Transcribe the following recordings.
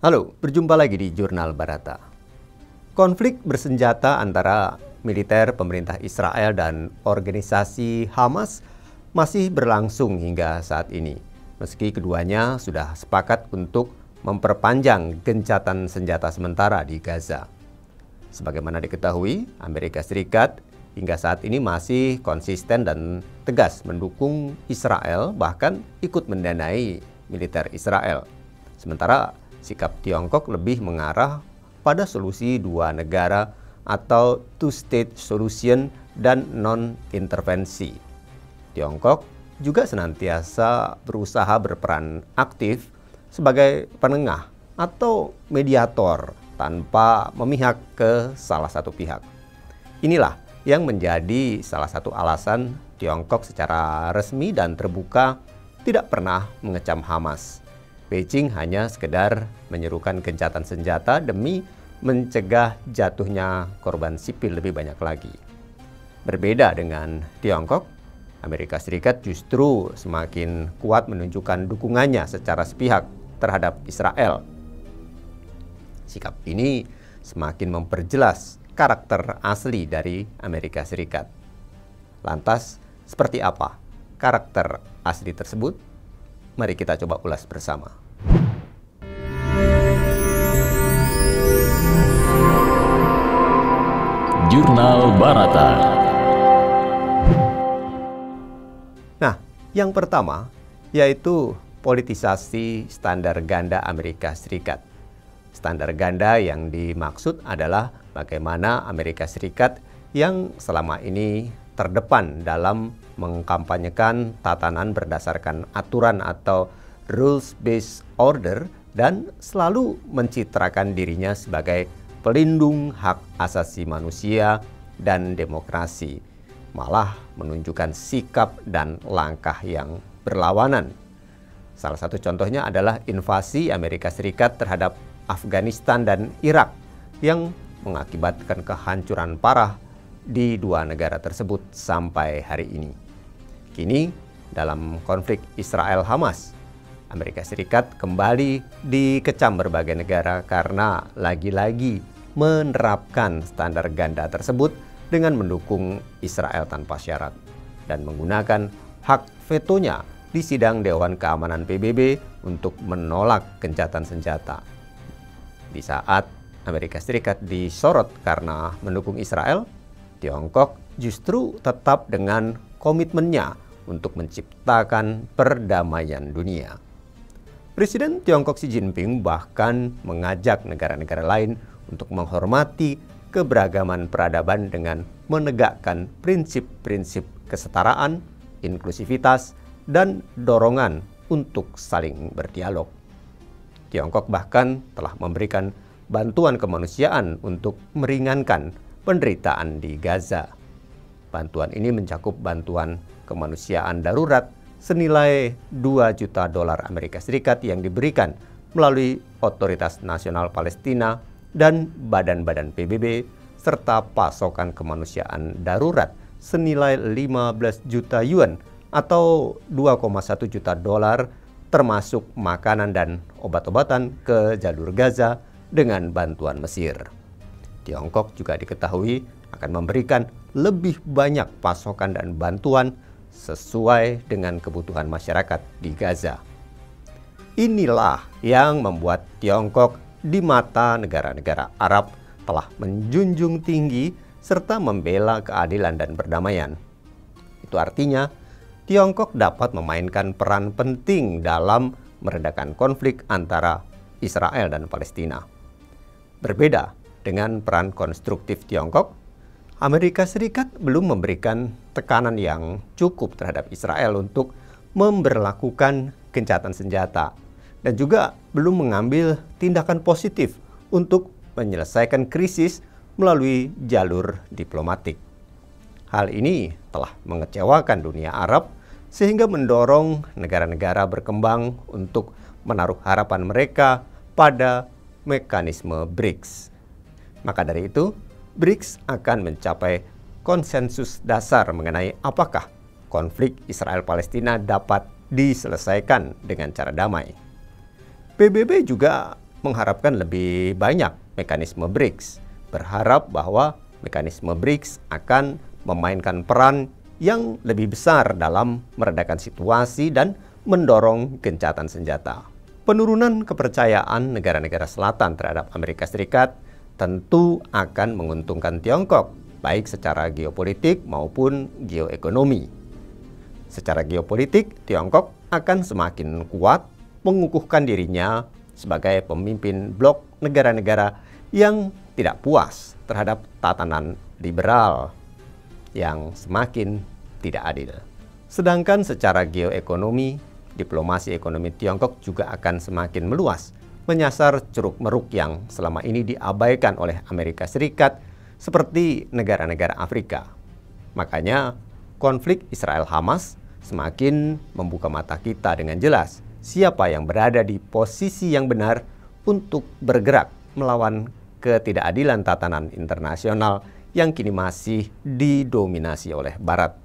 Halo, berjumpa lagi di Jurnal Barata. Konflik bersenjata antara militer pemerintah Israel dan organisasi Hamas masih berlangsung hingga saat ini. Meski keduanya sudah sepakat untuk memperpanjang gencatan senjata sementara di Gaza. Sebagaimana diketahui, Amerika Serikat hingga saat ini masih konsisten dan tegas mendukung Israel, bahkan ikut mendanai militer Israel. Sementara sikap Tiongkok lebih mengarah pada solusi dua negara atau two-state solution dan non-intervensi. Tiongkok juga senantiasa berusaha berperan aktif sebagai penengah atau mediator tanpa memihak ke salah satu pihak. Inilah yang menjadi salah satu alasan Tiongkok secara resmi dan terbuka tidak pernah mengecam Hamas. Beijing hanya sekedar menyerukan gencatan senjata demi mencegah jatuhnya korban sipil lebih banyak lagi. Berbeda dengan Tiongkok, Amerika Serikat justru semakin kuat menunjukkan dukungannya secara sepihak terhadap Israel. Sikap ini semakin memperjelas karakter asli dari Amerika Serikat. Lantas, seperti apa karakter asli tersebut? Mari kita coba ulas bersama. Jurnal Barata. Nah, yang pertama yaitu politisasi standar ganda Amerika Serikat. Standar ganda yang dimaksud adalah bagaimana Amerika Serikat yang selama ini terdepan dalam mengkampanyekan tatanan berdasarkan aturan atau rules-based order dan selalu mencitrakan dirinya sebagai pelindung hak asasi manusia dan demokrasi, malah menunjukkan sikap dan langkah yang berlawanan. Salah satu contohnya adalah invasi Amerika Serikat terhadap Afghanistan dan Irak yang mengakibatkan kehancuran parah di dua negara tersebut sampai hari ini. Kini, dalam konflik Israel-Hamas, Amerika Serikat kembali dikecam berbagai negara karena lagi-lagi menerapkan standar ganda tersebut dengan mendukung Israel tanpa syarat dan menggunakan hak vetonya di sidang Dewan Keamanan PBB untuk menolak gencatan senjata. Di saat Amerika Serikat disorot karena mendukung Israel, Tiongkok justru tetap dengan komitmennya untuk menciptakan perdamaian dunia. Presiden Tiongkok Xi Jinping bahkan mengajak negara-negara lain untuk menghormati keberagaman peradaban dengan menegakkan prinsip-prinsip kesetaraan, inklusivitas, dan dorongan untuk saling berdialog. Tiongkok bahkan telah memberikan bantuan kemanusiaan untuk meringankan penderitaan di Gaza. Bantuan ini mencakup bantuan kemanusiaan darurat senilai 2 juta dolar Amerika Serikat yang diberikan melalui Otoritas Nasional Palestina dan badan-badan PBB, serta pasokan kemanusiaan darurat senilai 15 juta yuan atau 2,1 juta dolar termasuk makanan dan obat-obatan ke jalur Gaza dengan bantuan Mesir. Tiongkok juga diketahui akan memberikan lebih banyak pasokan dan bantuan sesuai dengan kebutuhan masyarakat di Gaza. Inilah yang membuat Tiongkok di mata negara-negara Arab telah menjunjung tinggi serta membela keadilan dan perdamaian. Itu artinya Tiongkok dapat memainkan peran penting dalam meredakan konflik antara Israel dan Palestina. Berbeda dengan peran konstruktif Tiongkok, Amerika Serikat belum memberikan tekanan yang cukup terhadap Israel untuk memberlakukan gencatan senjata dan juga belum mengambil tindakan positif untuk menyelesaikan krisis melalui jalur diplomatik. Hal ini telah mengecewakan dunia Arab sehingga mendorong negara-negara berkembang untuk menaruh harapan mereka pada mekanisme BRICS. Maka dari itu, BRICS akan mencapai konsensus dasar mengenai apakah konflik Israel-Palestina dapat diselesaikan dengan cara damai. PBB juga mengharapkan lebih banyak mekanisme BRICS, berharap bahwa mekanisme BRICS akan memainkan peran yang lebih besar dalam meredakan situasi dan mendorong gencatan senjata. Penurunan kepercayaan negara-negara selatan terhadap Amerika Serikat tentu akan menguntungkan Tiongkok, baik secara geopolitik maupun geoekonomi. Secara geopolitik, Tiongkok akan semakin kuat mengukuhkan dirinya sebagai pemimpin blok negara-negara yang tidak puas terhadap tatanan liberal yang semakin tidak adil. Sedangkan secara geoekonomi, diplomasi ekonomi Tiongkok juga akan semakin meluas, menyasar ceruk-meruk yang selama ini diabaikan oleh Amerika Serikat seperti negara-negara Afrika. Makanya, konflik Israel-Hamas semakin membuka mata kita dengan jelas siapa yang berada di posisi yang benar untuk bergerak melawan ketidakadilan tatanan internasional yang kini masih didominasi oleh Barat.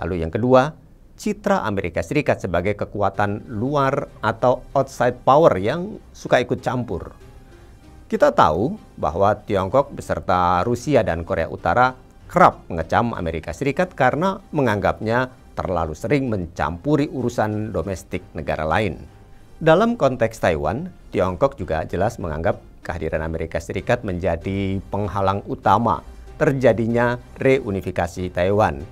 Lalu yang kedua, citra Amerika Serikat sebagai kekuatan luar atau outside power yang suka ikut campur. Kita tahu bahwa Tiongkok beserta Rusia dan Korea Utara kerap mengecam Amerika Serikat karena menganggapnya terlalu sering mencampuri urusan domestik negara lain. Dalam konteks Taiwan, Tiongkok juga jelas menganggap kehadiran Amerika Serikat menjadi penghalang utama terjadinya reunifikasi Taiwan.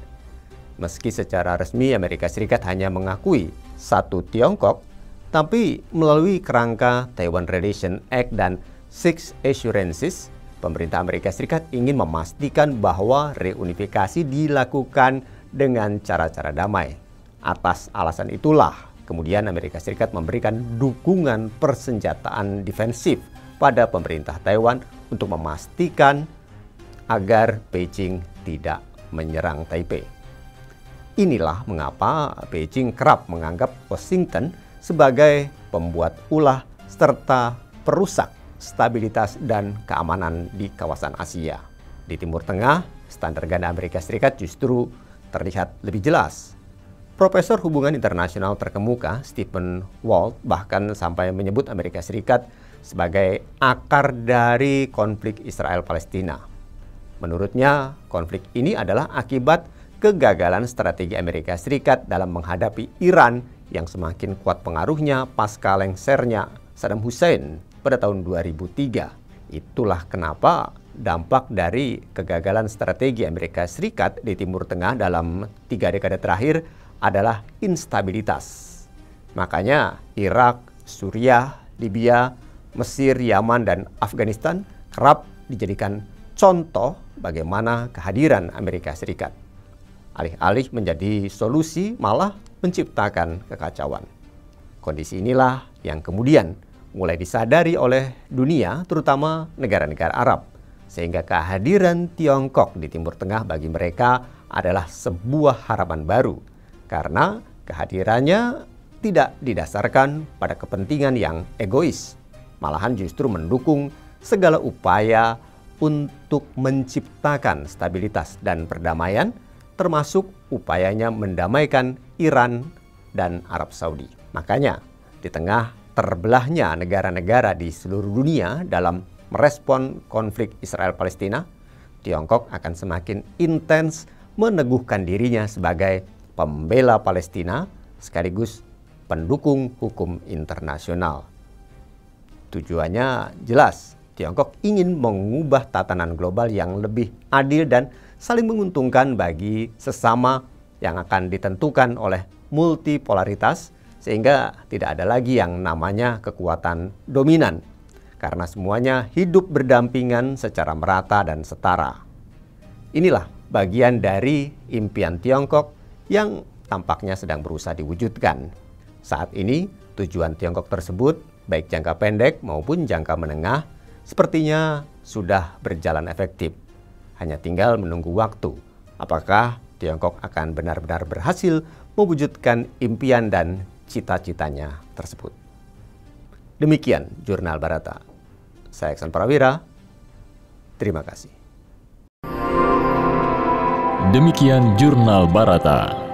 Meski secara resmi Amerika Serikat hanya mengakui satu Tiongkok, tapi melalui kerangka Taiwan Relation Act dan Six Assurances, pemerintah Amerika Serikat ingin memastikan bahwa reunifikasi dilakukan dengan cara-cara damai. Atas alasan itulah, kemudian Amerika Serikat memberikan dukungan persenjataan defensif pada pemerintah Taiwan untuk memastikan agar Beijing tidak menyerang Taipei. Inilah mengapa Beijing kerap menganggap Washington sebagai pembuat ulah serta perusak stabilitas dan keamanan di kawasan Asia. Di Timur Tengah, standar ganda Amerika Serikat justru terlihat lebih jelas. Profesor Hubungan Internasional terkemuka Stephen Walt bahkan sampai menyebut Amerika Serikat sebagai akar dari konflik Israel-Palestina. Menurutnya, konflik ini adalah akibat kegagalan strategi Amerika Serikat dalam menghadapi Iran yang semakin kuat pengaruhnya pasca lengsernya Saddam Hussein pada tahun 2003. Itulah kenapa dampak dari kegagalan strategi Amerika Serikat di Timur Tengah dalam 3 dekade terakhir adalah instabilitas. Makanya Irak, Suriah, Libya, Mesir, Yaman, dan Afghanistan kerap dijadikan contoh bagaimana kehadiran Amerika Serikat. Alih-alih menjadi solusi, malah menciptakan kekacauan. Kondisi inilah yang kemudian mulai disadari oleh dunia, terutama negara-negara Arab, sehingga kehadiran Tiongkok di Timur Tengah bagi mereka adalah sebuah harapan baru, karena kehadirannya tidak didasarkan pada kepentingan yang egois, malahan justru mendukung segala upaya untuk menciptakan stabilitas dan perdamaian, termasuk upayanya mendamaikan Iran dan Arab Saudi. Makanya, di tengah terbelahnya negara-negara di seluruh dunia dalam merespon konflik Israel-Palestina, Tiongkok akan semakin intens meneguhkan dirinya sebagai pembela Palestina sekaligus pendukung hukum internasional. Tujuannya jelas, Tiongkok ingin mengubah tatanan global yang lebih adil dan saling menguntungkan bagi sesama yang akan ditentukan oleh multipolaritas, sehingga tidak ada lagi yang namanya kekuatan dominan, karena semuanya hidup berdampingan secara merata dan setara. Inilah bagian dari impian Tiongkok yang tampaknya sedang berusaha diwujudkan. Saat ini, tujuan Tiongkok tersebut, baik jangka pendek maupun jangka menengah, sepertinya sudah berjalan efektif. Hanya tinggal menunggu waktu. Apakah Tiongkok akan benar-benar berhasil mewujudkan impian dan cita-citanya tersebut. Demikian Jurnal Barata. Saya Iksan Prawira. Terima kasih. Demikian Jurnal Barata.